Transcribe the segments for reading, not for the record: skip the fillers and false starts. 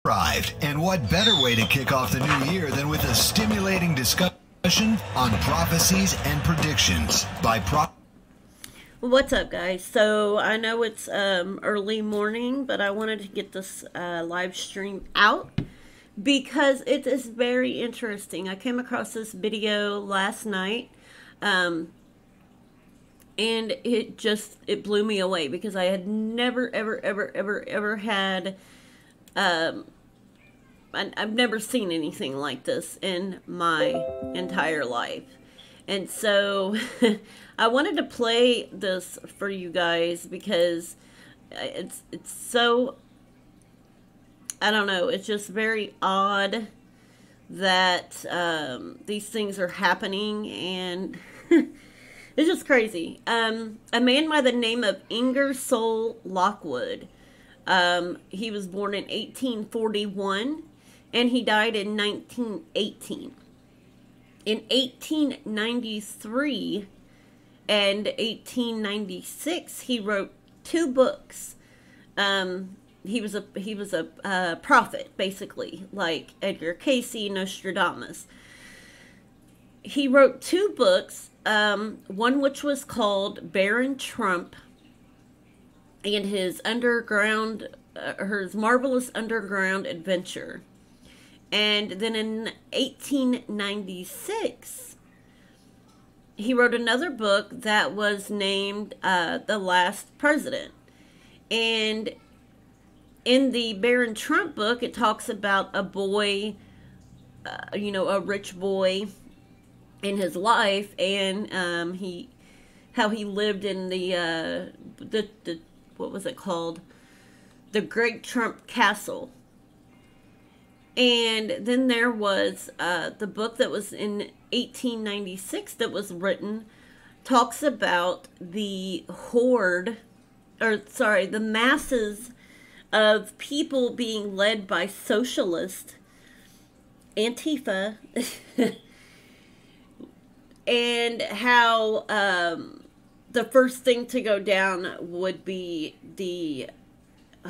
arrived, and what better way to kick off the new year than with a stimulating discussion on prophecies and predictions by What's up, guys? So I know it's early morning, but I wanted to get this live stream out because it is very interesting. I came across this video last night, and it blew me away because I had never ever had I've never seen anything like this in my entire life. And so I wanted to play this for you guys because it's so, I don't know, it's just very odd that these things are happening, and it's just crazy. A man by the name of Ingersoll Lockwood, he was born in 1841 and he died in 1918. In 1893 and 1896, he wrote 2 books. He was a prophet, basically, like Edgar Cayce, Nostradamus. He wrote 2 books, one which was called Baron Trump and his Marvelous Underground Adventure. And then in 1896, he wrote another book that was named The Last President. And in the Baron Trump book, it talks about a boy, a rich boy in his life, and how he lived in the what was it called? The Great Trump Castle. And then there was the book that was in 1896 that was written, talks about the the masses of people being led by socialist Antifa, and how the first thing to go down would be the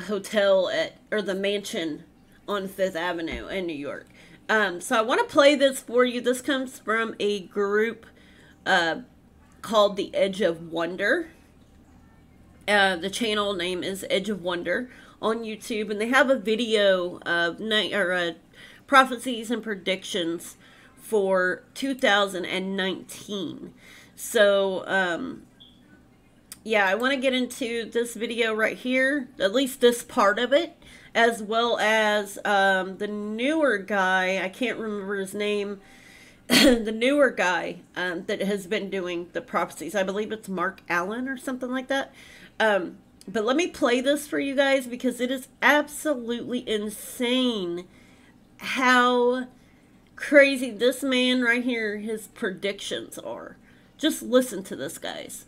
hotel or the mansion on 5th Avenue in New York. So I want to play this for you. This comes from a group called The Edge of Wonder. The channel name is Edge of Wonder on YouTube, and they have a video of prophecies and predictions for 2019. So yeah, I want to get into this video right here, at least this part of it, as well as the newer guy, I can't remember his name, the newer guy that has been doing the prophecies. I believe it's Mark Allen or something like that. But let me play this for you guys because it is absolutely insane how crazy this man right here, his predictions are. Just listen to this, guys.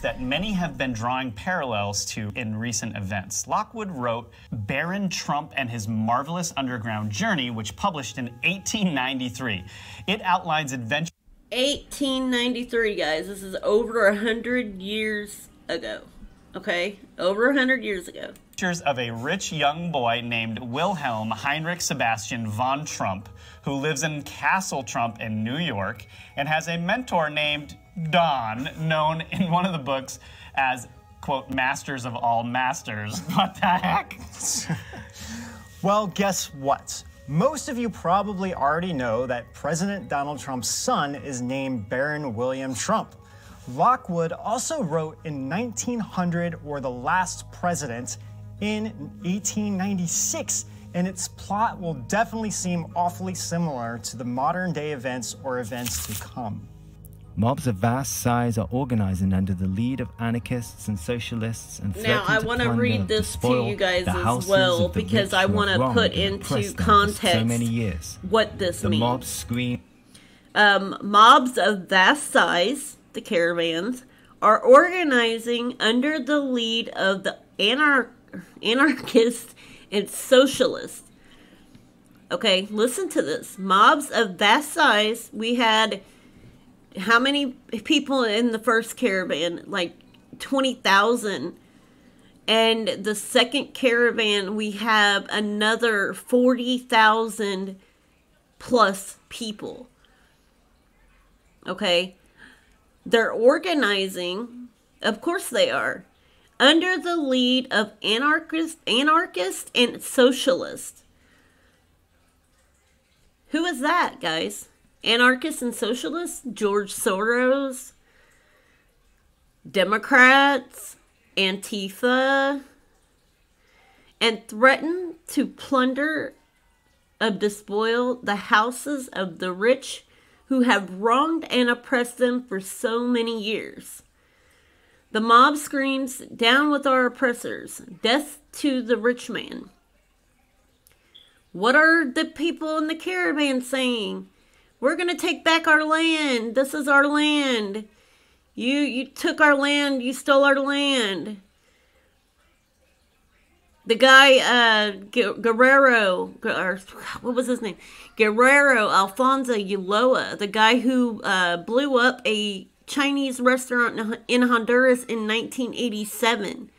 That many have been drawing parallels to in recent events. Lockwood wrote Baron Trump and His Marvelous Underground Journey, which published in 1893. It outlines adventures. 1893, guys. This is over 100 years ago. Okay? Over 100 years ago. Of a rich young boy named Wilhelm Heinrich Sebastian von Trump, who lives in Castle Trump in New York, and has a mentor named Don, known in one of the books as, quote, Masters of All Masters. What the heck? Well, guess what? Most of you probably already know that President Donald Trump's son is named Baron William Trump. Lockwood also wrote in 1900 or The Last President in 1896, and its plot will definitely seem awfully similar to the modern day events or events to come. Mobs of vast size are organizing under the lead of anarchists and socialists and now I want to read this to you guys as well because I want to put into context so many years. What this means. Mobs scream. Mobs of vast size, the caravans, are organizing under the lead of the anarchists and socialists. Okay, listen to this. Mobs of vast size. We had how many people in the first caravan? Like 20,000 And the second caravan, we have another 40,000 plus people. Okay? They're organizing, of course they are, under the lead of anarchists and socialists. Who is that, guys? Anarchists and socialists? George Soros? Democrats? Antifa? And threaten to plunder and despoil the houses of the rich who have wronged and oppressed them for so many years. The mob screams, "Down with our oppressors, death to the rich man." What are the people in the caravan saying? We're going to take back our land. This is our land. You took our land. You stole our land. The guy, Guerrero, or what was his name? Guerrero Alfonso Ulloa, the guy who blew up a Chinese restaurant in Honduras in 1987,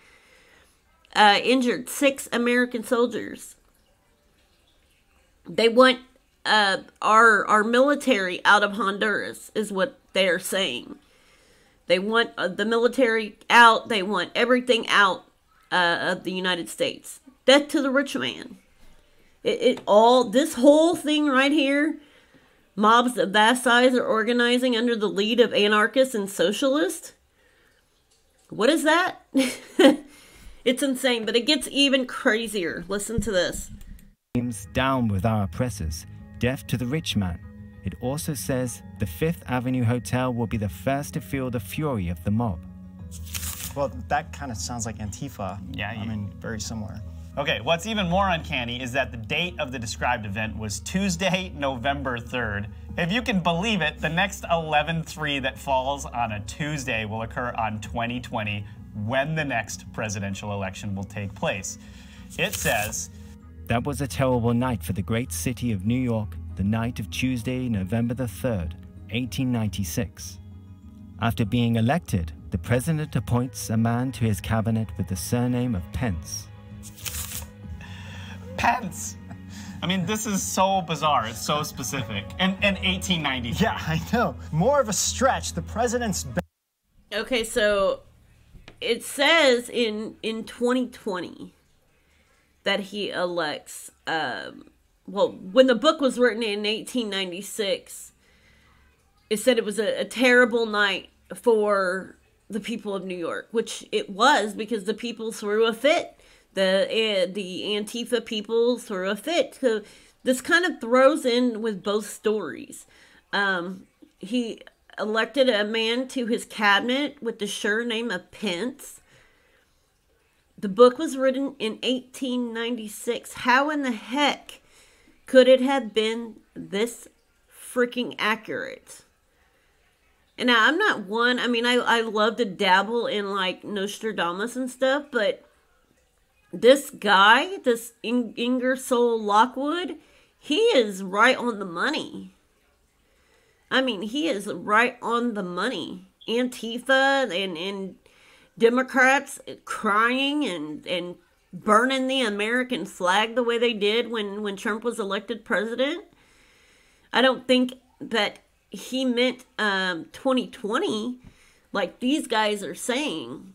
injured 6 American soldiers. They want our military out of Honduras, is what they are saying. They want the military out. They want everything out of the United States. Death to the rich man. This whole thing right here, mobs of vast size are organizing under the lead of anarchists and socialists. What is that? It's insane, but it gets even crazier. Listen to this. Down with our oppressors, death to the rich man. It also says the Fifth Avenue Hotel will be the first to feel the fury of the mob. Well, that kind of sounds like Antifa. Yeah, I mean, very similar. Okay, what's even more uncanny is that the date of the described event was Tuesday, November 3rd. If you can believe it, the next 11/3 that falls on a Tuesday will occur on 2020, when the next presidential election will take place. It says, that was a terrible night for the great city of New York, the night of Tuesday, November the 3rd, 1896. After being elected, the president appoints a man to his cabinet with the surname of Pence. Pence! I mean, this is so bizarre. It's so specific. And 1896. Yeah, I know. More of a stretch. The president's... Okay, so it says in 2020 that he elects, well, when the book was written in 1896, it said it was a terrible night for the people of New York, which it was, because the people threw a fit. The Antifa people threw a fit. So this kind of throws in with both stories. He elected a man to his cabinet with the surname of Pence. The book was written in 1896. How in the heck could it have been this freaking accurate? And now, I'm not one, I mean, I love to dabble in, like, Nostradamus and stuff, but this guy, this Ingersoll Lockwood, he is right on the money. I mean, he is right on the money. Antifa and Democrats crying and burning the American flag the way they did when Trump was elected president. I don't think that he meant 2020 like these guys are saying,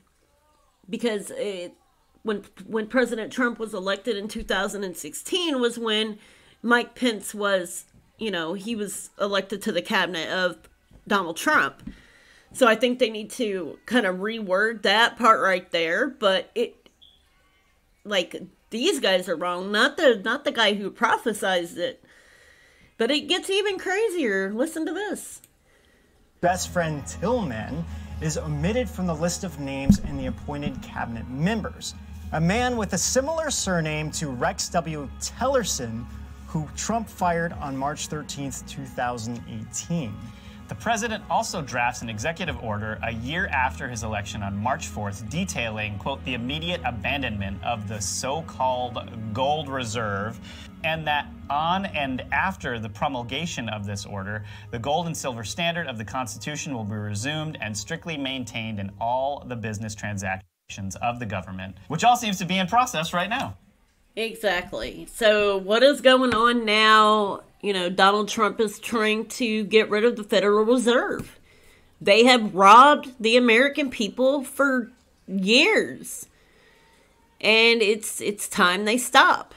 because when President Trump was elected in 2016 was when Mike Pence was, he was elected to the cabinet of Donald Trump. So I think they need to kind of reword that part right there. But these guys are wrong, not the guy who prophesized it. But it gets even crazier. Listen to this. Best friend Tillman is omitted from the list of names in the appointed cabinet members. A man with a similar surname to Rex W. Tillerson, who Trump fired on March 13th, 2018. The president also drafts an executive order a year after his election on March 4th detailing, quote, the immediate abandonment of the so-called gold reserve, and that on and after the promulgation of this order, the gold and silver standard of the Constitution will be resumed and strictly maintained in all the business transactions of the government, which all seems to be in process right now. Exactly. So what is going on now? You know, Donald Trump is trying to get rid of the Federal Reserve. They have robbed the American people for years. And it's time they stop.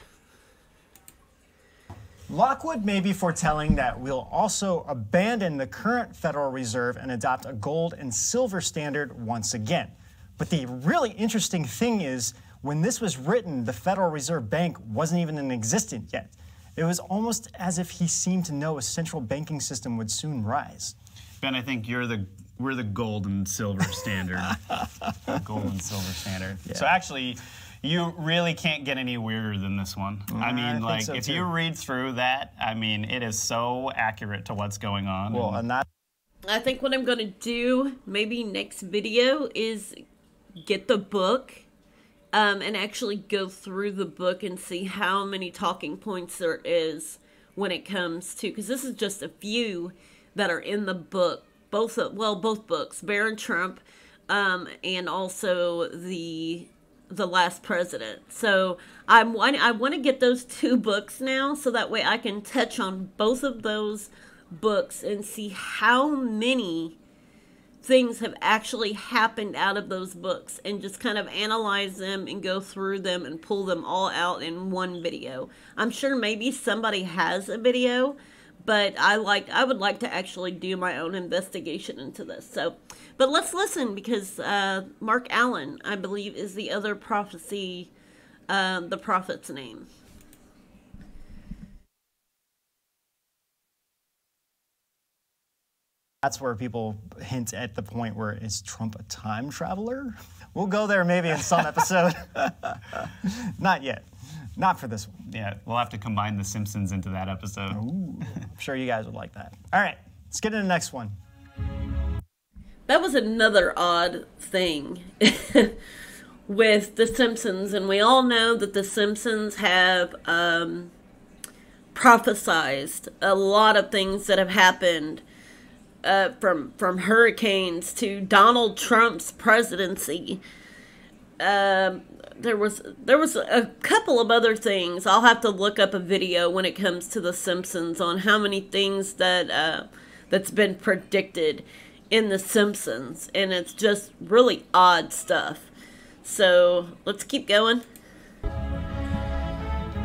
Lockwood may be foretelling that we'll also abandon the current Federal Reserve and adopt a gold and silver standard once again. But the really interesting thing is, when this was written, the Federal Reserve Bank wasn't even in existence yet. It was almost as if he seemed to know a central banking system would soon rise. Ben, I think we're the gold and silver standard. Gold and silver standard. Yeah. So actually, you really can't get any weirder than this one. I mean, like, so if you read through that, I mean, it is so accurate to what's going on. Well, and that... I think what I'm going to do, maybe next video, is get the book and actually go through the book and see how many talking points there is when it comes to, because this is just a few that are in the book, both books, Barron Trump and also the Last President. So I want to get those two books now, so that way I can touch on both of those books and see how many things have actually happened out of those books, and just kind of analyze them and go through them and pull them all out in one video. I'm sure maybe somebody has a video, but I would like to actually do my own investigation into this. So, but let's listen, because Mark Allen, I believe, is the other prophecy, the prophet's name. That's where people hint at the point where, is Trump a time traveler? We'll go there maybe in some episode. Not yet. Not for this one. Yeah, we'll have to combine The Simpsons into that episode. Ooh, I'm sure you guys would like that. All right, let's get into the next one. That was another odd thing with The Simpsons, and we all know that The Simpsons have prophesized a lot of things that have happened, from hurricanes to Donald Trump's presidency. There was a couple of other things. I'll have to look up a video when it comes to The Simpsons on how many things that that's been predicted in The Simpsons, and it's just really odd stuff. So let's keep going.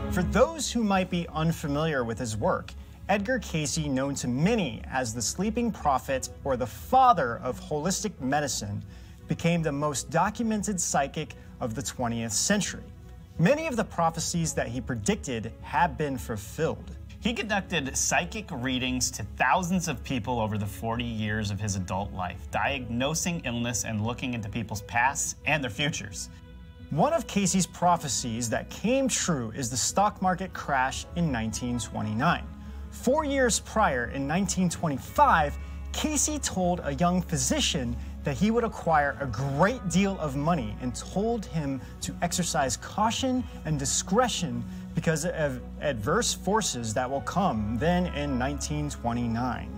For those who might be unfamiliar with his work, Edgar Cayce, known to many as the Sleeping Prophet or the father of holistic medicine, became the most documented psychic of the 20th century. Many of the prophecies that he predicted have been fulfilled. He conducted psychic readings to thousands of people over the 40 years of his adult life, diagnosing illness and looking into people's pasts and their futures. One of Cayce's prophecies that came true is the stock market crash in 1929. 4 years prior, in 1925, Cayce told a young physician that he would acquire a great deal of money and told him to exercise caution and discretion because of adverse forces that will come then in 1929.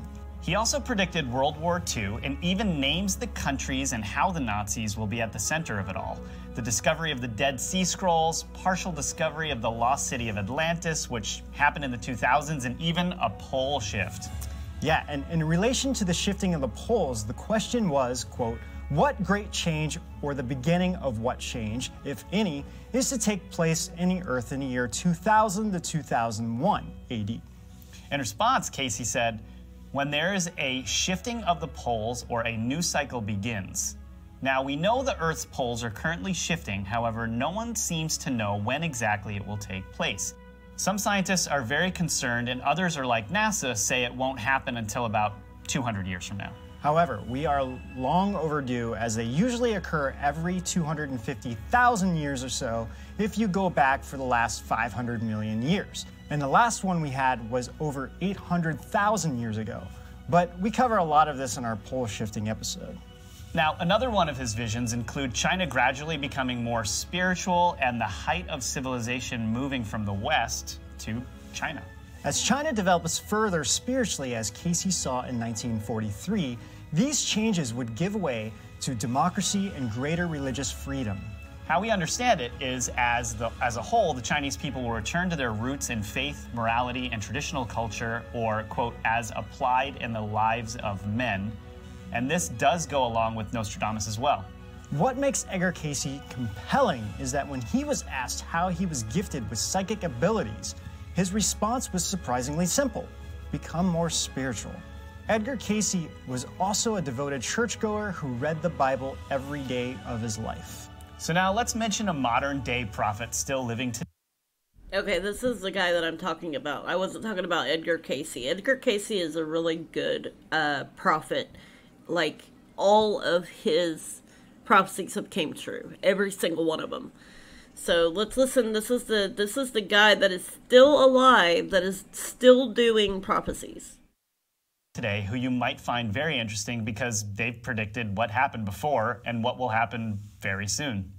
He also predicted World War II and even names the countries and how the Nazis will be at the center of it all. The discovery of the Dead Sea Scrolls, partial discovery of the lost city of Atlantis, which happened in the 2000s, and even a pole shift. Yeah, and in relation to the shifting of the poles, the question was, quote, what great change or the beginning of what change, if any, is to take place in the earth in the year 2000 to 2001 AD? In response, Cayce said, when there is a shifting of the poles or a new cycle begins. Now, we know the Earth's poles are currently shifting, however, no one seems to know when exactly it will take place. Some scientists are very concerned, and others are like NASA, say it won't happen until about 200 years from now. However, we are long overdue, as they usually occur every 250,000 years or so if you go back for the last 500 million years. And the last one we had was over 800,000 years ago. But we cover a lot of this in our pole shifting episode. Now, another one of his visions include China gradually becoming more spiritual and the height of civilization moving from the West to China. As China develops further spiritually, as Cayce saw in 1943, these changes would give way to democracy and greater religious freedom. How we understand it is, as a whole, the Chinese people will return to their roots in faith, morality, and traditional culture, or, quote, as applied in the lives of men. And this does go along with Nostradamus as well. What makes Edgar Cayce compelling is that when he was asked how he was gifted with psychic abilities, his response was surprisingly simple: become more spiritual. Edgar Cayce was also a devoted churchgoer who read the Bible every day of his life. So now let's mention a modern day prophet still living today. Okay, this is the guy that I'm talking about. I wasn't talking about Edgar Cayce. Edgar Cayce is a really good prophet. Like, all of his prophecies have came true. Every single one of them. So let's listen. This is the guy that is still alive, that is still doing prophecies Today, who you might find very interesting because they've predicted what happened before and what will happen very soon.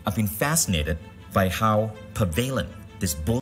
I've been fascinated by how prevalent this bull.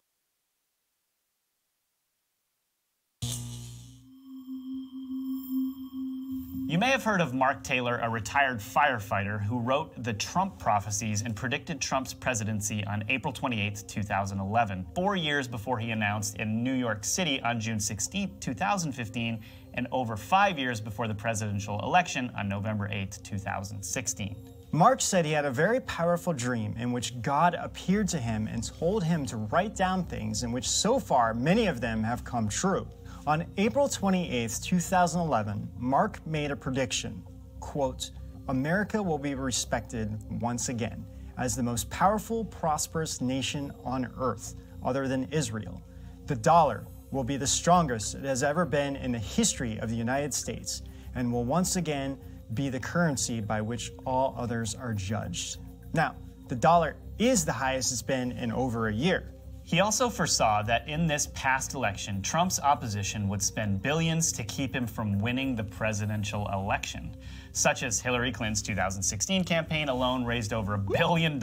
You may have heard of Mark Taylor, a retired firefighter who wrote the Trump prophecies and predicted Trump's presidency on April 28, 2011, 4 years before he announced in New York City on June 16, 2015, and over 5 years before the presidential election on November 8, 2016. Mark said he had a very powerful dream in which God appeared to him and told him to write down things in which so far many of them have come true. On April 28, 2011, Mark made a prediction, quote, "America will be respected once again as the most powerful, prosperous nation on earth, other than Israel. The dollar will be the strongest it has ever been in the history of the United States and will once again be the currency by which all others are judged." Now, the dollar is the highest it's been in over a year. He also foresaw that in this past election, Trump's opposition would spend billions to keep him from winning the presidential election, such as Hillary Clinton's 2016 campaign alone raised over $1 billion,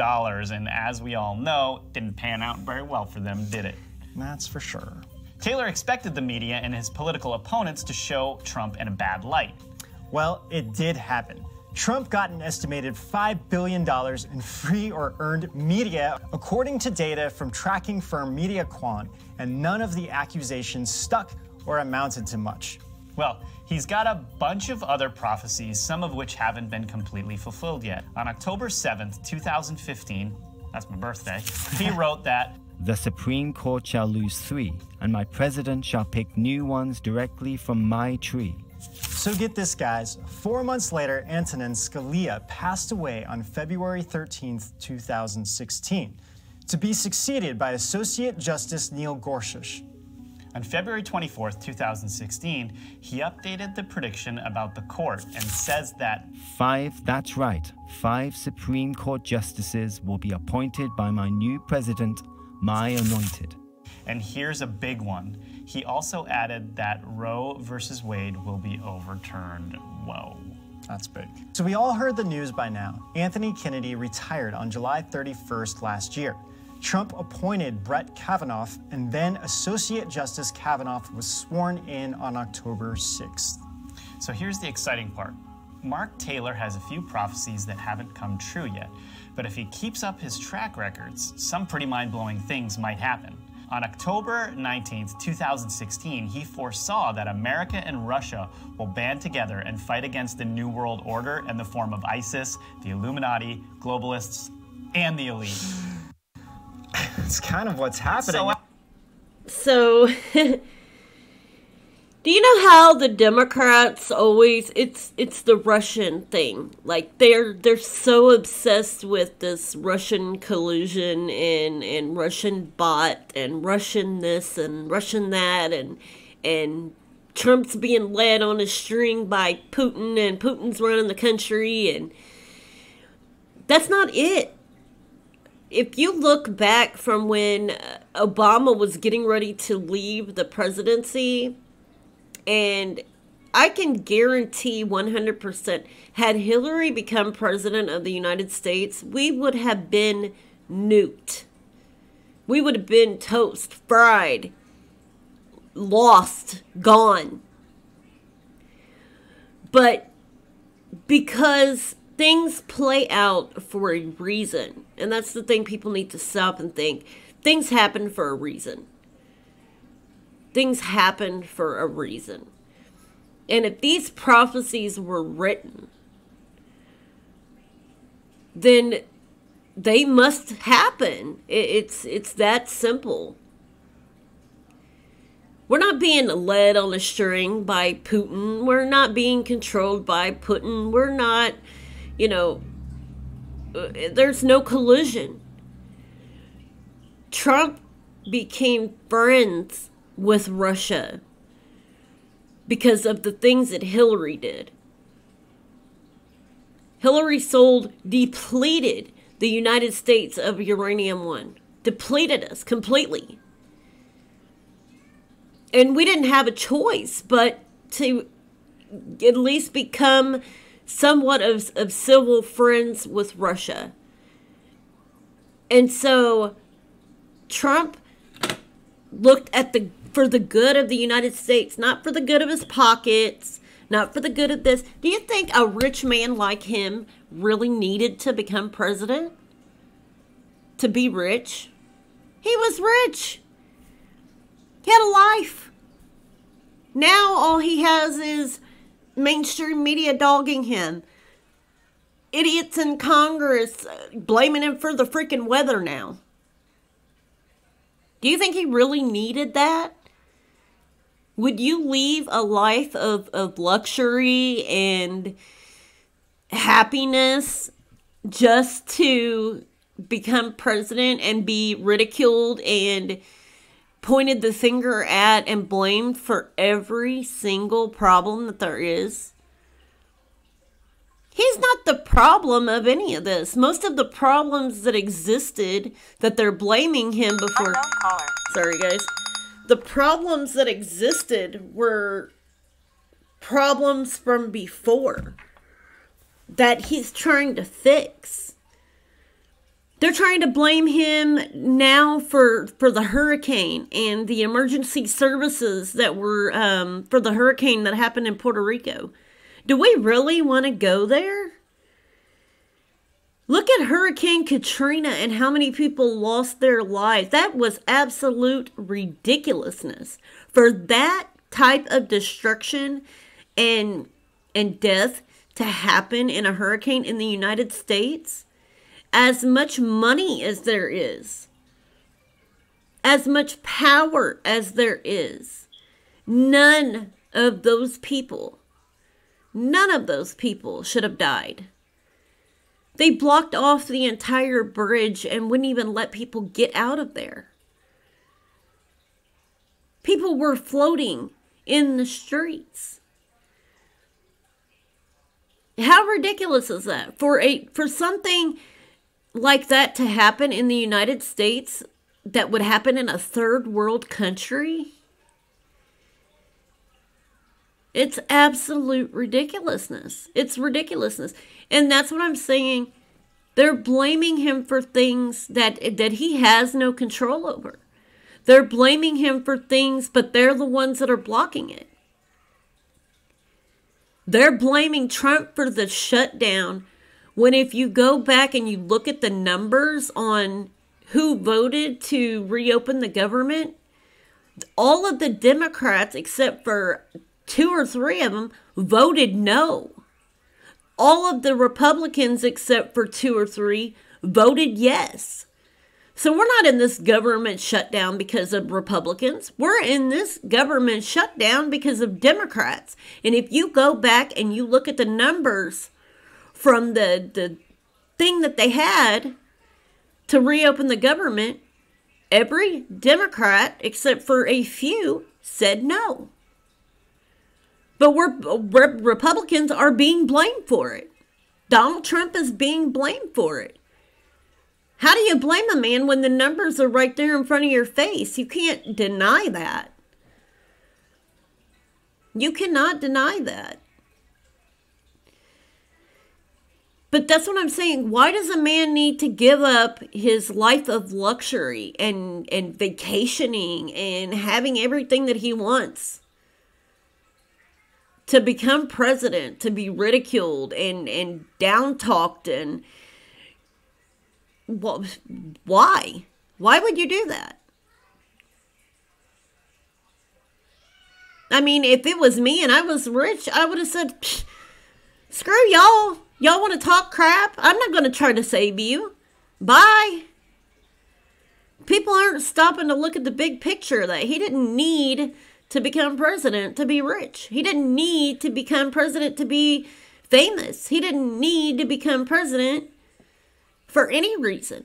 and as we all know, didn't pan out very well for them, did it? That's for sure. Taylor expected the media and his political opponents to show Trump in a bad light. Well, it did happen. Trump got an estimated $5 billion in free or earned media, according to data from tracking firm MediaQuant, and none of the accusations stuck or amounted to much. Well, he's got a bunch of other prophecies, some of which haven't been completely fulfilled yet. On October 7th, 2015, that's my birthday, he wrote that, "The Supreme Court shall lose 3, and my president shall pick new ones directly from my tree." So get this, guys. 4 months later, Antonin Scalia passed away on February 13th, 2016, to be succeeded by Associate Justice Neil Gorsuch. On February 24th, 2016, he updated the prediction about the court and says that 5, that's right, 5 Supreme Court justices will be appointed by my new president, my anointed. And here's a big one. He also added that Roe versus Wade will be overturned. Whoa. That's big. So we all heard the news by now. Anthony Kennedy retired on July 31st last year. Trump appointed Brett Kavanaugh, and then Associate Justice Kavanaugh was sworn in on October 6th. So here's the exciting part. Mark Taylor has a few prophecies that haven't come true yet, but if he keeps up his track records, some pretty mind-blowing things might happen. On October 19th, 2016, he foresaw that America and Russia will band together and fight against the New World Order in the form of ISIS, the Illuminati, globalists, and the elite. It's kind of what's happening. So do you know how the Democrats always, it's the Russian thing. Like they're so obsessed with this Russian collusion and Russian bot and Russian this and Russian that and Trump's being led on a string by Putin and Putin's running the country, and that's not it. If you look back from when Obama was getting ready to leave the presidency, and I can guarantee 100%, had Hillary become president of the United States, we would have been nuked. We would have been toast, fried, lost, gone. But because things play out for a reason, and that's the thing people need to stop and think. Things happen for a reason. Things happen for a reason. And if these prophecies were written, then they must happen. It's that simple. We're not being led on a string by Putin. We're not being controlled by Putin. We're not, there's no collusion. Trump became friends with Russia because of the things that Hillary did. Hillary depleted the United States of uranium-1. Depleted us completely. And we didn't have a choice but to at least become somewhat of civil friends with Russia. And so Trump looked at for the good of the United States, not for the good of his pockets, not for the good of this. Do you think a rich man like him really needed to become president? To be rich? He was rich. He had a life. Now all he has is mainstream media dogging him. Idiots in Congress blaming him for the freaking weather now. Do you think he really needed that? Would you leave a life of luxury and happiness just to become president and be ridiculed and pointed the finger at and blamed for every single problem that there is? He's not the problem of any of this. Most of the problems that existed that they're blaming him before... Sorry, guys. The problems that existed were problems from before that he's trying to fix. They're trying to blame him now for the hurricane and the emergency services that were for the hurricane that happened in Puerto Rico. Do we really want to go there? Look at Hurricane Katrina and how many people lost their lives. That was absolute ridiculousness. For that type of destruction and death to happen in a hurricane in the United States, as much money as there is, as much power as there is, none of those people should have died. They blocked off the entire bridge and wouldn't even let people get out of there. People were floating in the streets. How ridiculous is that? For something like that to happen in the United States that would happen in a third world country? It's absolute ridiculousness. It's ridiculousness. And that's what I'm saying. They're blaming him for things that he has no control over. They're blaming him for things, but they're the ones that are blocking it. They're blaming Trump for the shutdown, when if you go back and you look at the numbers on who voted to reopen the government, all of the Democrats, except for 2 or 3 of them, voted no. All of the Republicans, except for 2 or 3, voted yes. So we're not in this government shutdown because of Republicans. We're in this government shutdown because of Democrats. And if you go back and you look at the numbers from the thing that they had to reopen the government, every Democrat, except for a few, said no. But Republicans are being blamed for it. Donald Trump is being blamed for it. How do you blame a man when the numbers are right there in front of your face? You can't deny that. You cannot deny that. But that's what I'm saying. Why does a man need to give up his life of luxury and vacationing and having everything that he wants to become president, to be ridiculed and down-talked? And well, why? Why would you do that? I mean, if it was me and I was rich, I would have said, screw y'all. Y'all want to talk crap? I'm not going to try to save you. Bye. People aren't stopping to look at the big picture, that he didn't need to become president to be rich. He didn't need to become president to be famous. He didn't need to become president for any reason.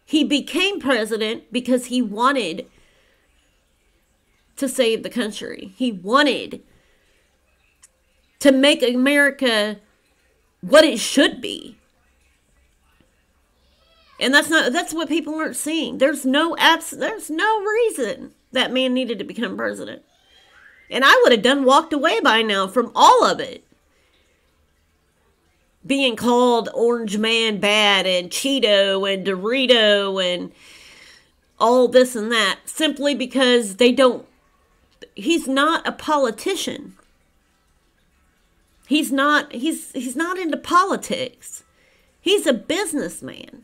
He became president because he wanted to save the country. He wanted to make America what it should be. And that's what people aren't seeing. There's no reason that man needed to become president. And I would have walked away by now from all of it. Being called Orange Man bad and Cheeto and Dorito and all this and that, simply because he's not a politician. He's not into politics. He's a businessman.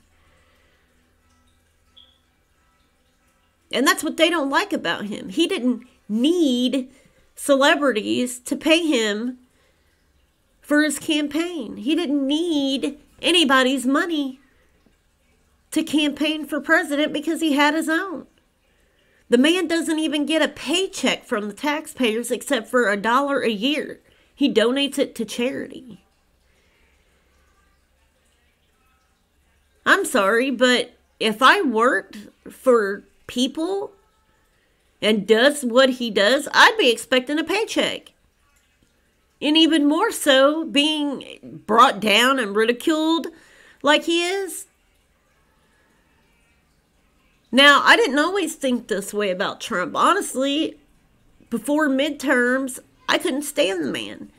And that's what they don't like about him. He didn't need celebrities to pay him for his campaign. He didn't need anybody's money to campaign for president because he had his own. The man doesn't even get a paycheck from the taxpayers except for $1 a year. He donates it to charity. I'm sorry, but if I worked for people and does what he does, I'd be expecting a paycheck. And even more so, being brought down and ridiculed like he is. Now, I didn't always think this way about Trump. Honestly, before midterms, I couldn't stand the man.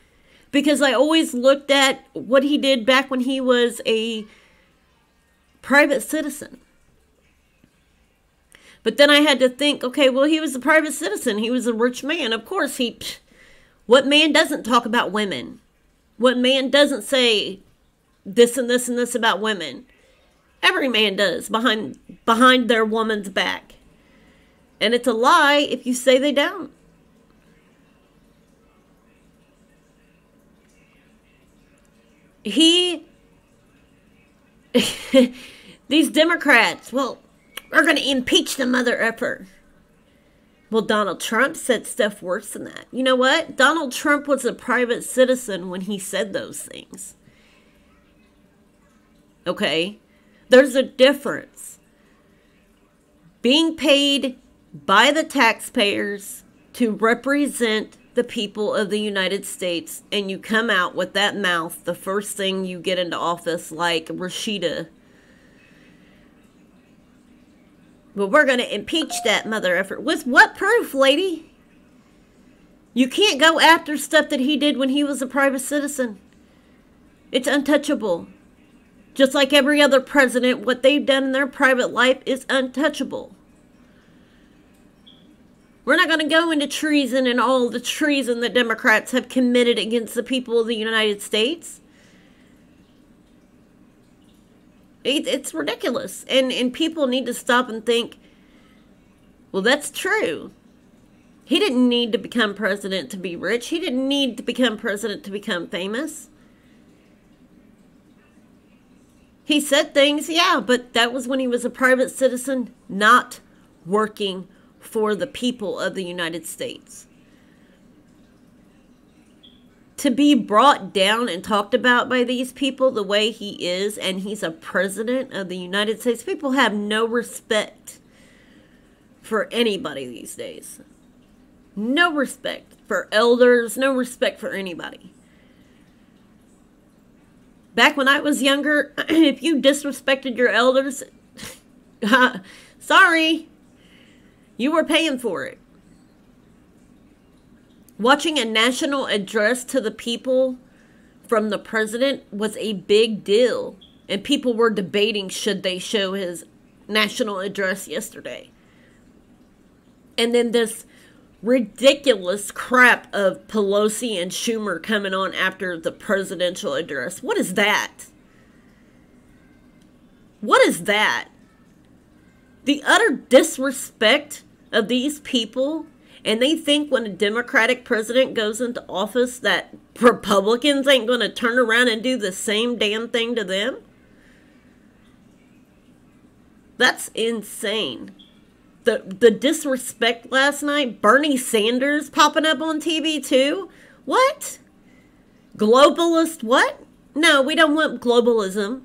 Because I always looked at what he did back when he was a private citizen. But then I had to think, okay, well, he was a private citizen. He was a rich man. Of course, what man doesn't talk about women? What man doesn't say this and this and this about women? Every man does behind their woman's back. And it's a lie if you say they don't. These Democrats, well, we're going to impeach the mother effer. Well, Donald Trump said stuff worse than that. You know what? Donald Trump was a private citizen when he said those things. Okay? There's a difference. Being paid by the taxpayers to represent the people of the United States, and you come out with that mouth the first thing you get into office like Rashida. Well, we're going to impeach that mother effer. With what proof, lady? You can't go after stuff that he did when he was a private citizen. It's untouchable. Just like every other president, what they've done in their private life is untouchable. We're not going to go into treason and all the treason that Democrats have committed against the people of the United States. It's ridiculous. And people need to stop and think, well, that's true. He didn't need to become president to be rich. He didn't need to become president to become famous. He said things, yeah, but that was when he was a private citizen, not working for the people of the United States. To be brought down and talked about by these people the way he is, and he's a president of the United States, people have no respect for anybody these days. No respect for elders, no respect for anybody. Back when I was younger, if you disrespected your elders, sorry, you were paying for it. Watching a national address to the people from the president was a big deal. And people were debating should they show his national address yesterday. And then this ridiculous crap of Pelosi and Schumer coming on after the presidential address. What is that? What is that? The utter disrespect of these people. And they think when a Democratic president goes into office that Republicans ain't going to turn around and do the same damn thing to them. That's insane. The disrespect last night. Bernie Sanders popping up on TV too. What? Globalist what? No, we don't want globalism.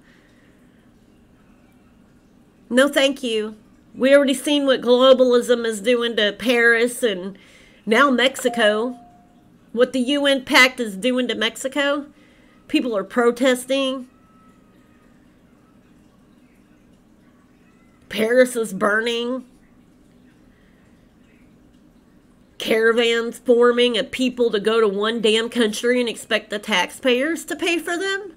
No, thank you. We already seen what globalism is doing to Paris and now Mexico. What the UN Pact is doing to Mexico. People are protesting. Paris is burning. Caravans forming of people to go to one damn country and expect the taxpayers to pay for them.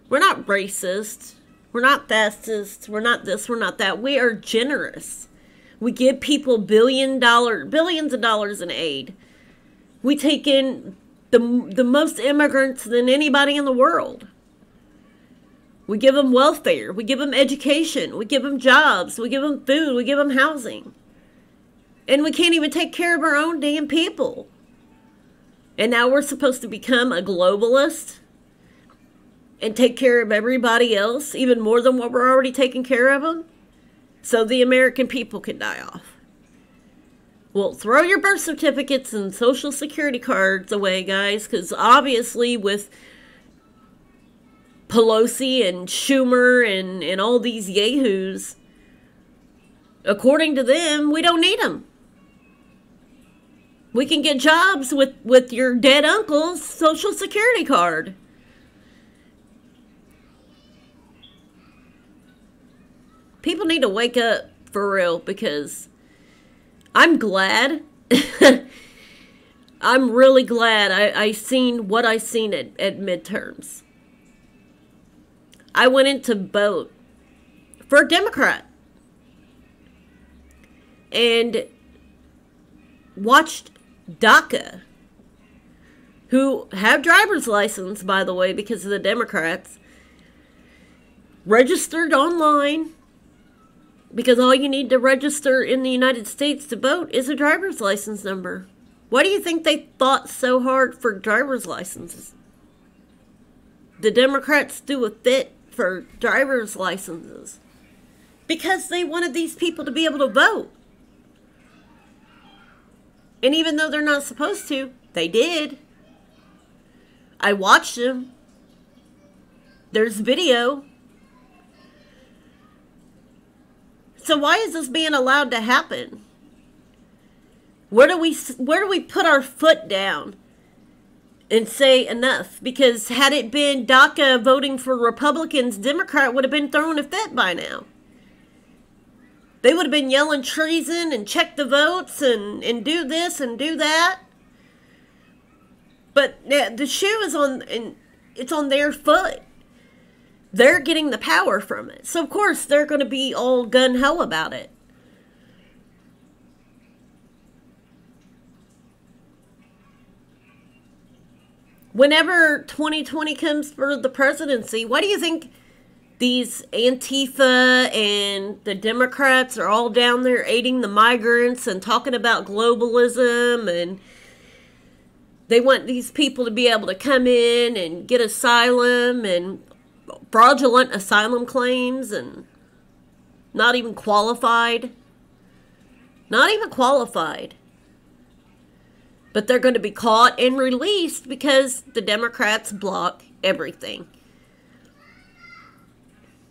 We're not racist. We're not fascist. We're not this. We're not that. We are generous. We give people billions of dollars in aid. We take in the most immigrants than anybody in the world. We give them welfare. We give them education. We give them jobs. We give them food. We give them housing. And we can't even take care of our own damn people. And now we're supposed to become a globalist and take care of everybody else, even more than what we're already taking care of them, so the American people can die off. Well, throw your birth certificates and social security cards away, guys, because obviously with Pelosi and Schumer and all these yahoos, according to them, we don't need them. We can get jobs with your dead uncle's social security card. People need to wake up for real, because I'm glad. I'm really glad I seen what I seen at midterms. I went in to vote for a Democrat and watched DACA, who have driver's license, by the way, because of the Democrats, registered online. Because all you need to register in the United States to vote is a driver's license number. Why do you think they fought so hard for driver's licenses? The Democrats do a fit for driver's licenses. Because they wanted these people to be able to vote. And even though they're not supposed to, they did. I watched them. There's video. So why is this being allowed to happen? Where do we put our foot down and say enough? Because had it been DACA voting for Republicans, Democrat would have been throwing a fit by now. They would have been yelling treason and check the votes and do this and do that. But the shoe is on, and it's on their foot. They're getting the power from it. So, of course, they're going to be all gun-ho about it. Whenever 2020 comes for the presidency, why do you think these Antifa and the Democrats are all down there aiding the migrants and talking about globalism, and they want these people to be able to come in and get asylum and fraudulent asylum claims and not even qualified. Not even qualified. But they're going to be caught and released because the Democrats block everything.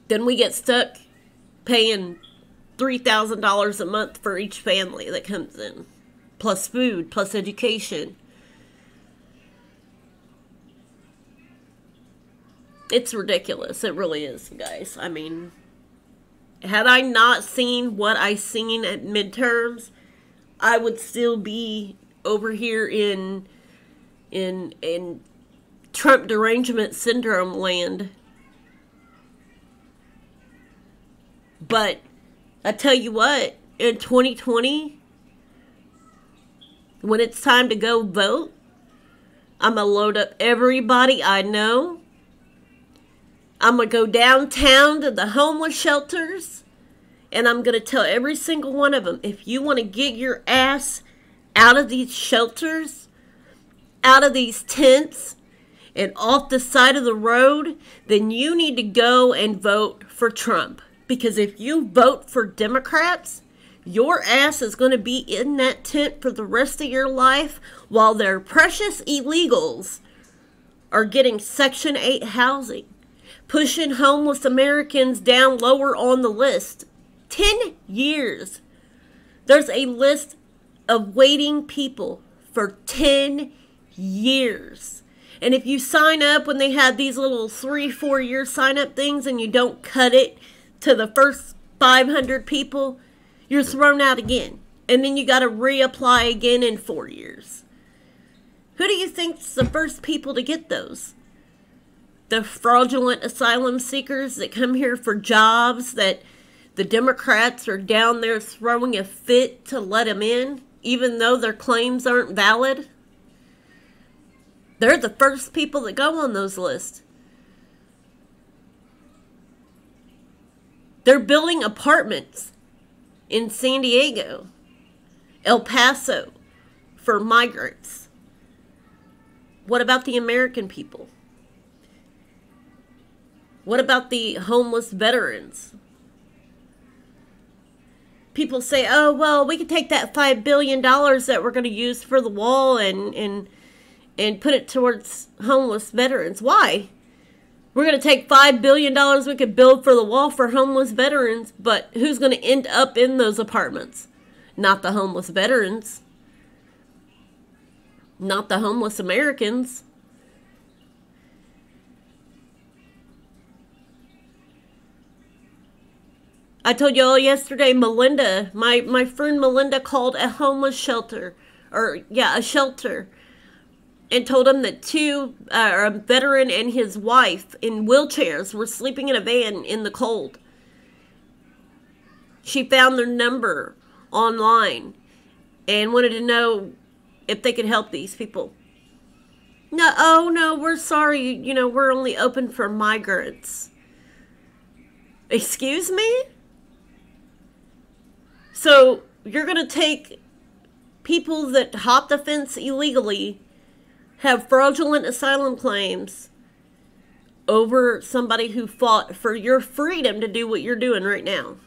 Then we get stuck paying $3,000 a month for each family that comes in. Plus food, plus education. It's ridiculous. It really is, guys. I mean, had I not seen what I seen at midterms, I would still be over here in in Trump derangement syndrome land. But I tell you what, in 2020, when it's time to go vote, I'm going to load up everybody I know. I'm going to go downtown to the homeless shelters, and I'm going to tell every single one of them, if you want to get your ass out of these shelters, out of these tents, and off the side of the road, then you need to go and vote for Trump. Because if you vote for Democrats, your ass is going to be in that tent for the rest of your life while their precious illegals are getting Section 8 housing, pushing homeless Americans down lower on the list. 10 years. There's a list of waiting people for 10 years. And if you sign up when they have these little 3-4 year sign up things and you don't cut it to the first 500 people, you're thrown out again. And then you got to reapply again in 4 years. Who do you think's the first people to get those? The fraudulent asylum seekers that come here for jobs that the Democrats are down there throwing a fit to let them in, even though their claims aren't valid? They're the first people that go on those lists. They're building apartments in San Diego, El Paso, for migrants. What about the American people? What about the homeless veterans? People say, oh, well, we could take that $5 billion that we're going to use for the wall and put it towards homeless veterans. Why? We're going to take $5 billion we could build for the wall for homeless veterans, but who's going to end up in those apartments? Not the homeless veterans. Not the homeless Americans. I told y'all yesterday, Melinda, my friend Melinda called a homeless shelter, a shelter, and told them that a veteran and his wife in wheelchairs were sleeping in a van in the cold. She found their number online and wanted to know if they could help these people. No, we're sorry, we're only open for migrants. Excuse me? So you're going to take people that hop the fence illegally, have fraudulent asylum claims, over somebody who fought for your freedom to do what you're doing right now?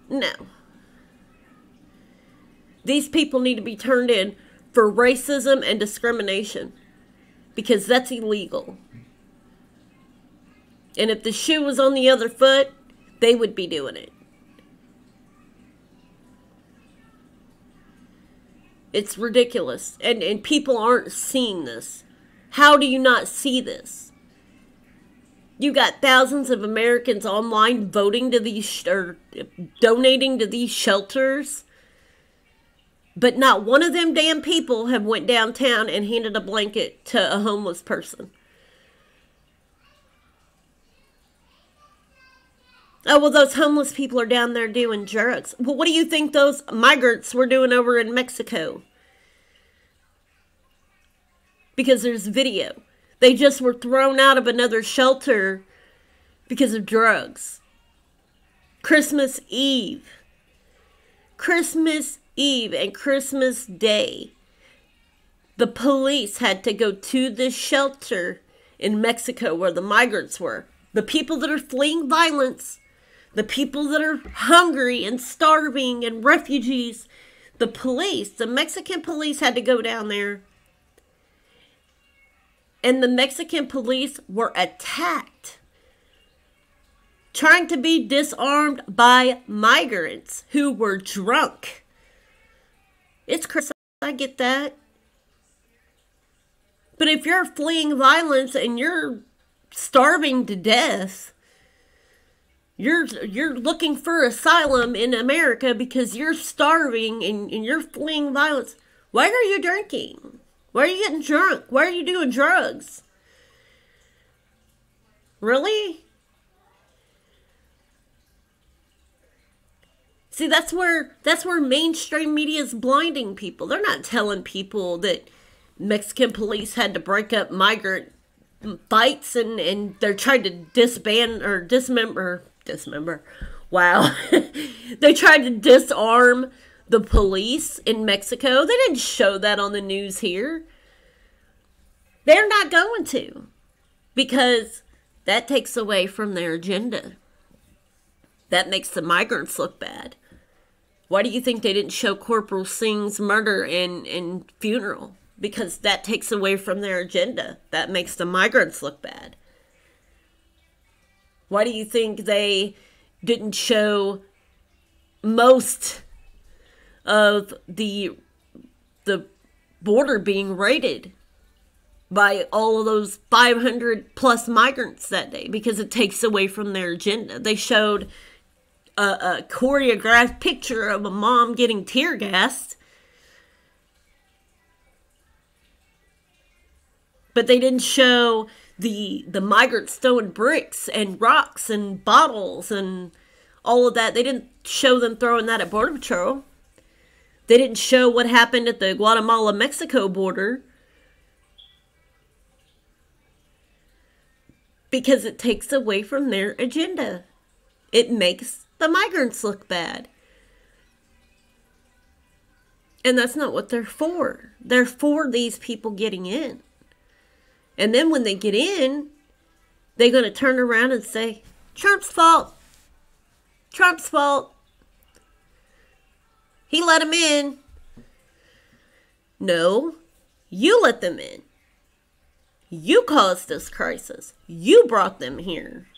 No. These people need to be turned in for racism and discrimination, because that's illegal. And if the shoe was on the other foot, they would be doing it. It's ridiculous. And people aren't seeing this. How do you not see this? You got thousands of Americans online voting to these, or donating to these shelters. But not one of them damn people have went downtown and handed a blanket to a homeless person. Oh, well, those homeless people are down there doing drugs. Well, what do you think those migrants were doing over in Mexico? Because there's video. They just were thrown out of another shelter because of drugs. Christmas Eve and Christmas Day, the police had to go to this shelter in Mexico where the migrants were. The people that are fleeing violence, the people that are hungry and starving and refugees, the Mexican police had to go down there. And the Mexican police were attacked, trying to be disarmed by migrants who were drunk. It's crazy, I get that. But if you're fleeing violence and you're starving to death, you're looking for asylum in America because you're starving and you're fleeing violence. Why are you drinking? Why are you getting drunk? Why are you doing drugs? Really? See, that's where mainstream media is blinding people. They're not telling people that Mexican police had to break up migrant fights and they're trying to disband or dismember. Wow. They tried to disarm the police in Mexico. They didn't show that on the news here. They're not going to, because that takes away from their agenda. That makes the migrants look bad. Why do you think they didn't show Corporal Singh's murder and funeral? Because that takes away from their agenda. That makes the migrants look bad. Why do you think they didn't show most of the border being raided by all of those 500 plus migrants that day? Because it takes away from their agenda. They showed a choreographed picture of a mom getting tear gassed, but they didn't show the migrants throwing bricks and rocks and bottles and all of that. They didn't show them throwing that at Border Patrol. They didn't show what happened at the Guatemala-Mexico border, because it takes away from their agenda. It makes the migrants look bad. And that's not what they're for. They're for these people getting in. And then when they get in, they're going to turn around and say, Trump's fault. Trump's fault. He let them in. No, you let them in. You caused this crisis. You brought them here.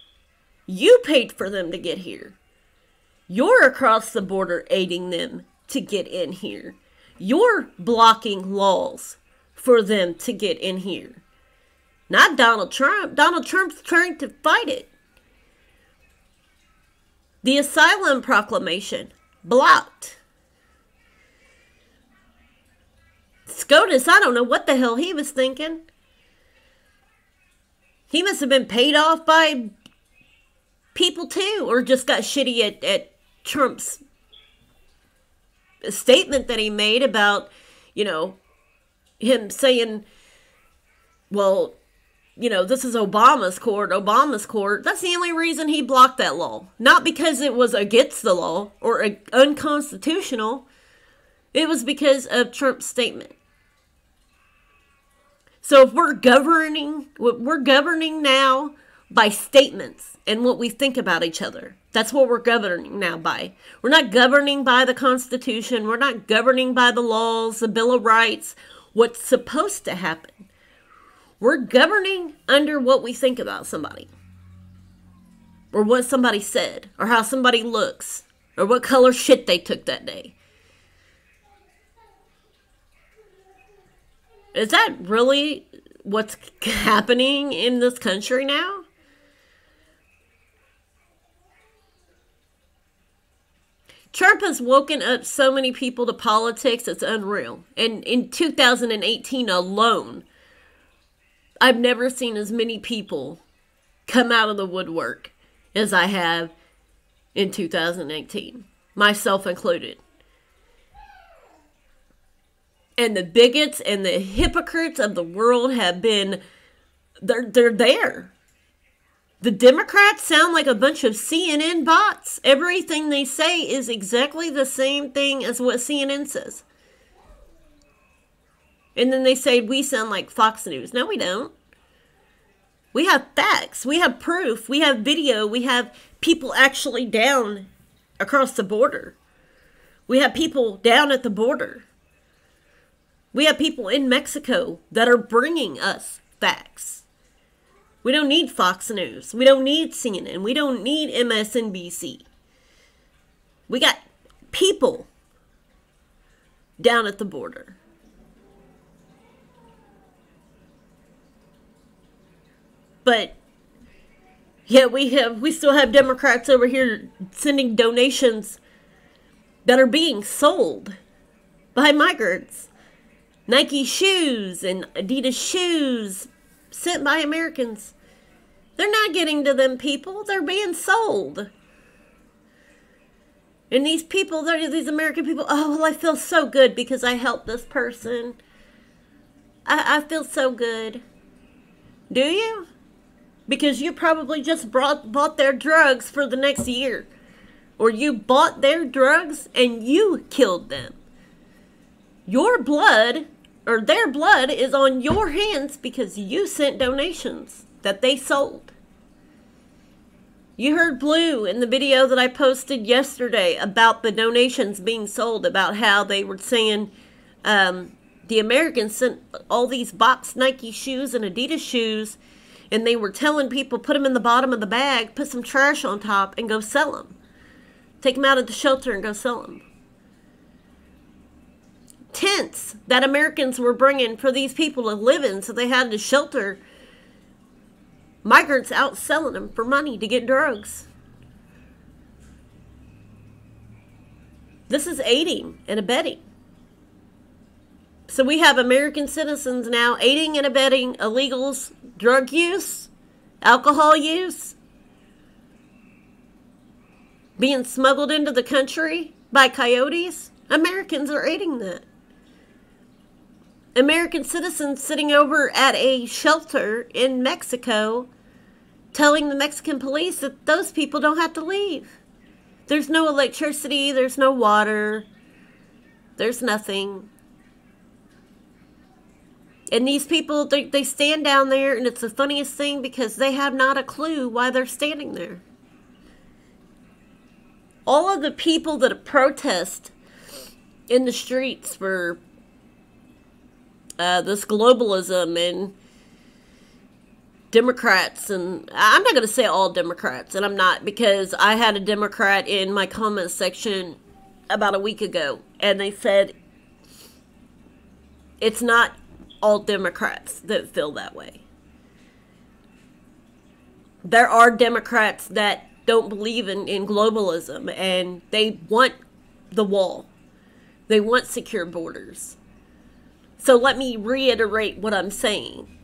You paid for them to get here. You're across the border aiding them to get in here. You're blocking laws for them to get in here. Not Donald Trump. Donald Trump's trying to fight it. The asylum proclamation, blocked. SCOTUS, I don't know what the hell he was thinking. He must have been paid off by people too, or just got shitty at Trump's statement that he made about, him saying, well, this is Obama's court. That's the only reason he blocked that law. Not because it was against the law or unconstitutional. It was because of Trump's statement. So if we're governing now by statements and what we think about each other. That's what we're governing now by. We're not governing by the Constitution. We're not governing by the laws, the Bill of Rights, what's supposed to happen. We're governing under what we think about somebody. Or what somebody said. Or how somebody looks. Or what color shit they took that day. Is that really what's happening in this country now? Trump has woken up so many people to politics, it's unreal. And in 2018 alone, I've never seen as many people come out of the woodwork as I have in 2018, myself included. And the bigots and the hypocrites of the world have been, they're there. The Democrats sound like a bunch of CNN bots. Everything they say is exactly the same thing as what CNN says. And then they say we sound like Fox News. No, we don't. We have facts. We have proof. We have video. We have people actually down across the border. We have people down at the border. We have people in Mexico that are bringing us facts. We don't need Fox News. We don't need CNN. We don't need MSNBC. We got people down at the border. But yeah, we still have Democrats over here sending donations that are being sold by migrants Nike shoes and Adidas shoes sent by Americans. They're not getting to them people. They're being sold. And these people, these American people, oh, well, I feel so good because I helped this person. I feel so good. Do you? Because you probably just bought their drugs for the next year. Or you bought their drugs and you killed them. Your blood, or their blood, is on your hands because you sent donations that they sold. You heard Blue in the video that I posted yesterday about the donations being sold, about how they were saying the Americans sent all these boxed Nike shoes and Adidas shoes, and they were telling people, put them in the bottom of the bag, put some trash on top, and go sell them. Take them out of the shelter and go sell them. Tents that Americans were bringing for these people to live in so they had to shelter. Migrants out selling them for money to get drugs. This is aiding and abetting. So we have American citizens now aiding and abetting illegals, drug use, alcohol use, being smuggled into the country by coyotes. Americans are aiding that. American citizens sitting over at a shelter in Mexico telling the Mexican police that those people don't have to leave. There's no electricity, there's no water, there's nothing. And these people, they stand down there, and it's the funniest thing because they have not a clue why they're standing there. All of the people that protest in the streets for this globalism and Democrats, and I'm not going to say all Democrats, and I'm not, because I had a Democrat in my comment section about a week ago, and they said it's not all Democrats that feel that way. There are Democrats that don't believe in globalism, and they want the wall. They want secure borders. So let me reiterate what I'm saying.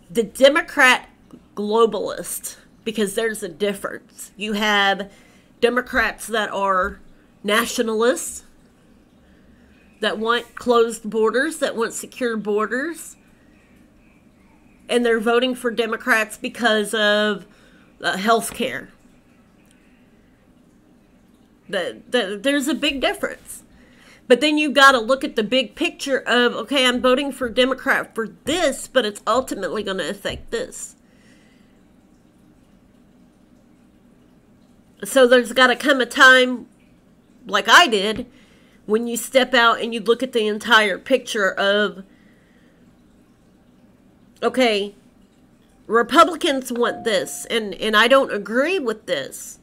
The Democrat globalist, because there's a difference. You have Democrats that are nationalists, that want closed borders, that want secure borders, and they're voting for Democrats because of health care. There's a big difference. But then you've got to look at the big picture of, okay, I'm voting for Democrat for this, but it's ultimately going to affect this. So there's got to come a time, like I did, when you step out and you look at the entire picture of, okay, Republicans want this, and I don't agree with this.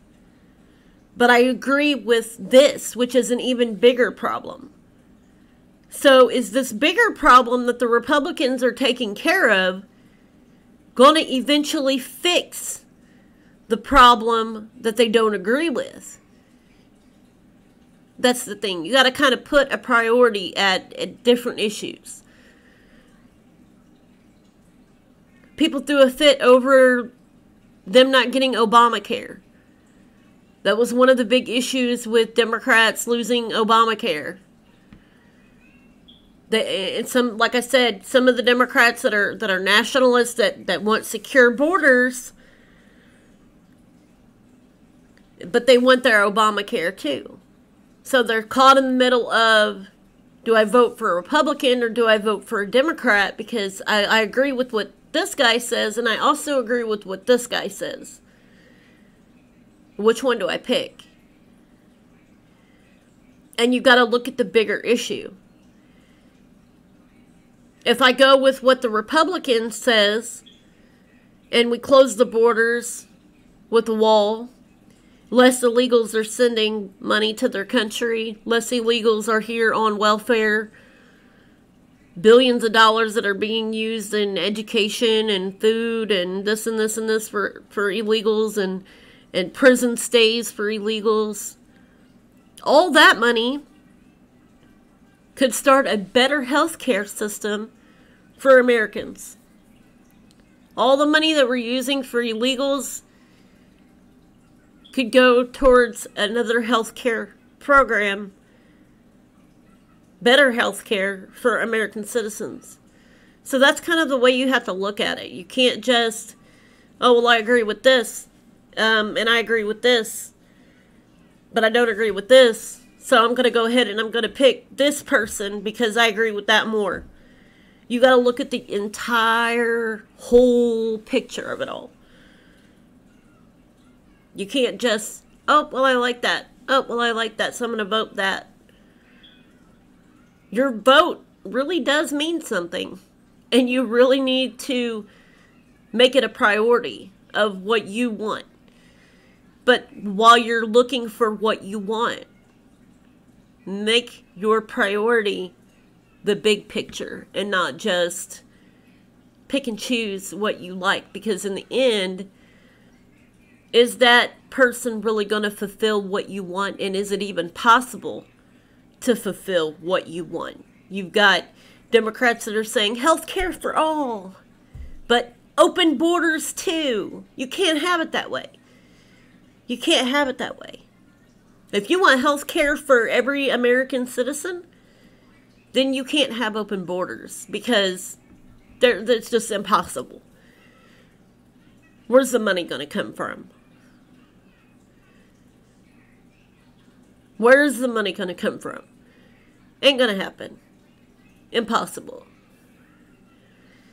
But I agree with this, which is an even bigger problem. So is this bigger problem that the Republicans are taking care of going to eventually fix the problem that they don't agree with? That's the thing. You got to kind of put a priority at different issues. People threw a fit over them not getting Obamacare. That was one of the big issues with Democrats losing Obamacare. Like I said, some of the Democrats that are nationalists that want secure borders, but they want their Obamacare too. So they're caught in the middle of, do I vote for a Republican or do I vote for a Democrat? Because I agree with what this guy says, and I also agree with what this guy says. Which one do I pick? And you got to look at the bigger issue. If I go with what the Republican says, and we close the borders with the wall, less illegals are sending money to their country, less illegals are here on welfare, billions of dollars that are being used in education and food and this and this and this for illegals, and prison stays for illegals. All that money could start a better healthcare system for Americans. All the money that we're using for illegals could go towards another healthcare program, better healthcare for American citizens. So that's kind of the way you have to look at it. You can't just, oh, well, I agree with this, and I agree with this, but I don't agree with this, so I'm going to go ahead and I'm going to pick this person because I agree with that more. You got to look at the entire whole picture of it all. You can't just, oh, well, I like that. Oh, well, I like that, so I'm going to vote that. Your vote really does mean something. And you really need to make it a priority of what you want. But while you're looking for what you want, make your priority the big picture and not just pick and choose what you like. Because in the end, is that person really going to fulfill what you want? And is it even possible to fulfill what you want? You've got Democrats that are saying health care for all, but open borders too. You can't have it that way. You can't have it that way. If you want health care for every American citizen, then you can't have open borders because it's just impossible. Where's the money going to come from? Where's the money going to come from? Ain't going to happen. Impossible.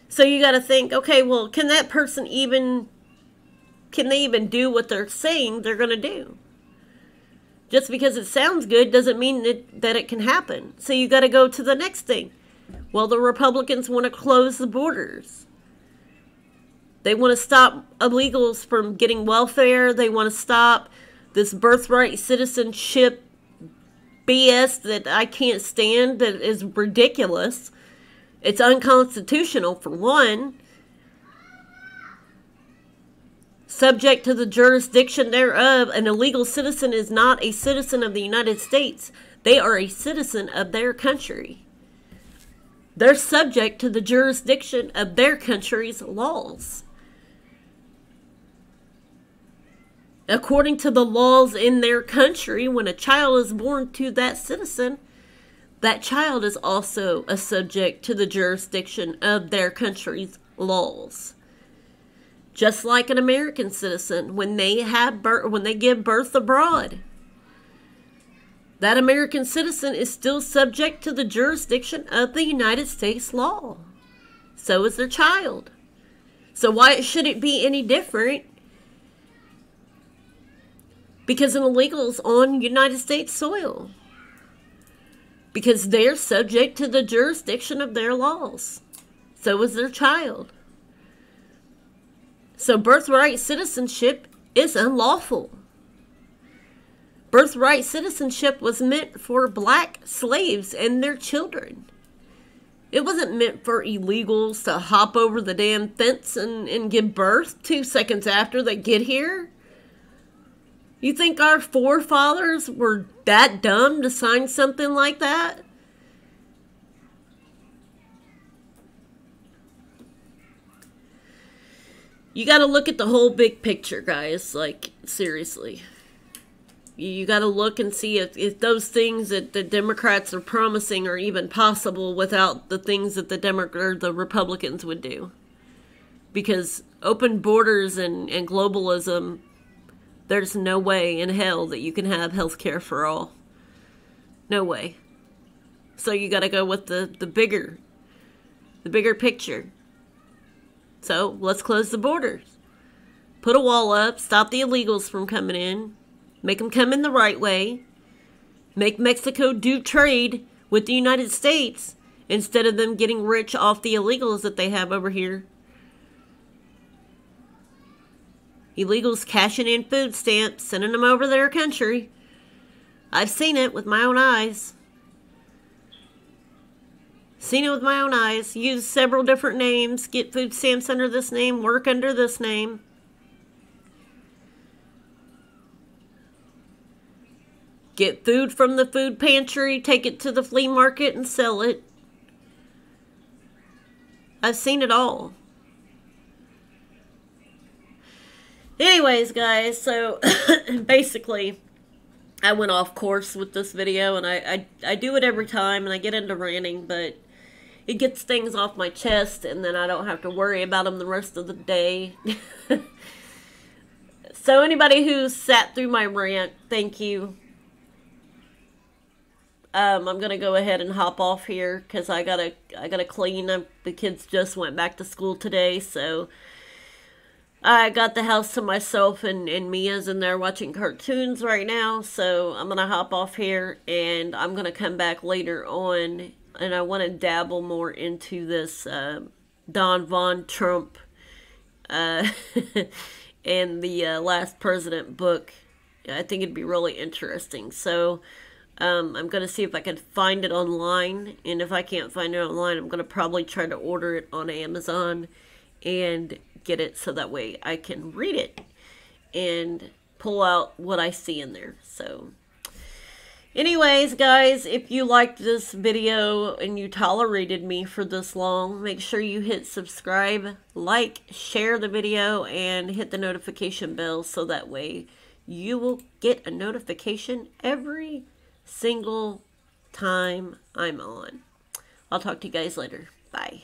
So you got to think, okay, well, can they even do what they're saying they're going to do? Just because it sounds good doesn't mean that it can happen. So you got to go to the next thing. Well, the Republicans want to close the borders. They want to stop illegals from getting welfare. They want to stop this birthright citizenship BS that I can't stand, that is ridiculous. It's unconstitutional, for one. Subject to the jurisdiction thereof, an illegal citizen is not a citizen of the United States. They are a citizen of their country. They're subject to the jurisdiction of their country's laws. According to the laws in their country, when a child is born to that citizen, that child is also a subject to the jurisdiction of their country's laws. Just like an American citizen, when they give birth abroad, that American citizen is still subject to the jurisdiction of the United States law. So is their child. So why should it be any different? Because an illegal is on United States soil. Because they're subject to the jurisdiction of their laws. So is their child. So birthright citizenship is unlawful. Birthright citizenship was meant for black slaves and their children. It wasn't meant for illegals to hop over the damn fence and give birth 2 seconds after they get here. You think our forefathers were that dumb to sign something like that? You got to look at the whole big picture, guys. Like, seriously. You got to look and see if those things that the Democrats are promising are even possible without the things that the Republicans would do. Because open borders and globalism, there's no way in hell that you can have health care for all. No way. So you got to go with the bigger picture. So let's close the borders. Put a wall up, stop the illegals from coming in, make them come in the right way, make Mexico do trade with the United States instead of them getting rich off the illegals that they have over here. Illegals cashing in food stamps, sending them over their country. I've seen it with my own eyes. Seen it with my own eyes. Use several different names. Get food stamps under this name. Work under this name. get food from the food pantry, take it to the flea market and sell it. I've seen it all. Anyways, guys, so basically, I went off course with this video, and I do it every time, and I get into ranting, but it gets things off my chest, and then I don't have to worry about them the rest of the day. So anybody who sat through my rant, thank you. I'm gonna go ahead and hop off here because I gotta clean. The kids just went back to school today, so I got the house to myself, and Mia's in there watching cartoons right now. So I'm gonna hop off here, and I'm gonna come back later on, and I want to dabble more into this Don Von Trump and the Last President book. I think it'd be really interesting. So I'm going to see if I can find it online, and if I can't find it online, I'm going to probably try to order it on Amazon and get it so that way I can read it and pull out what I see in there. So anyways, guys, if you liked this video and you tolerated me for this long, make sure you hit subscribe, like, share the video, and hit the notification bell so that way you will get a notification every single time I'm on. I'll talk to you guys later. Bye.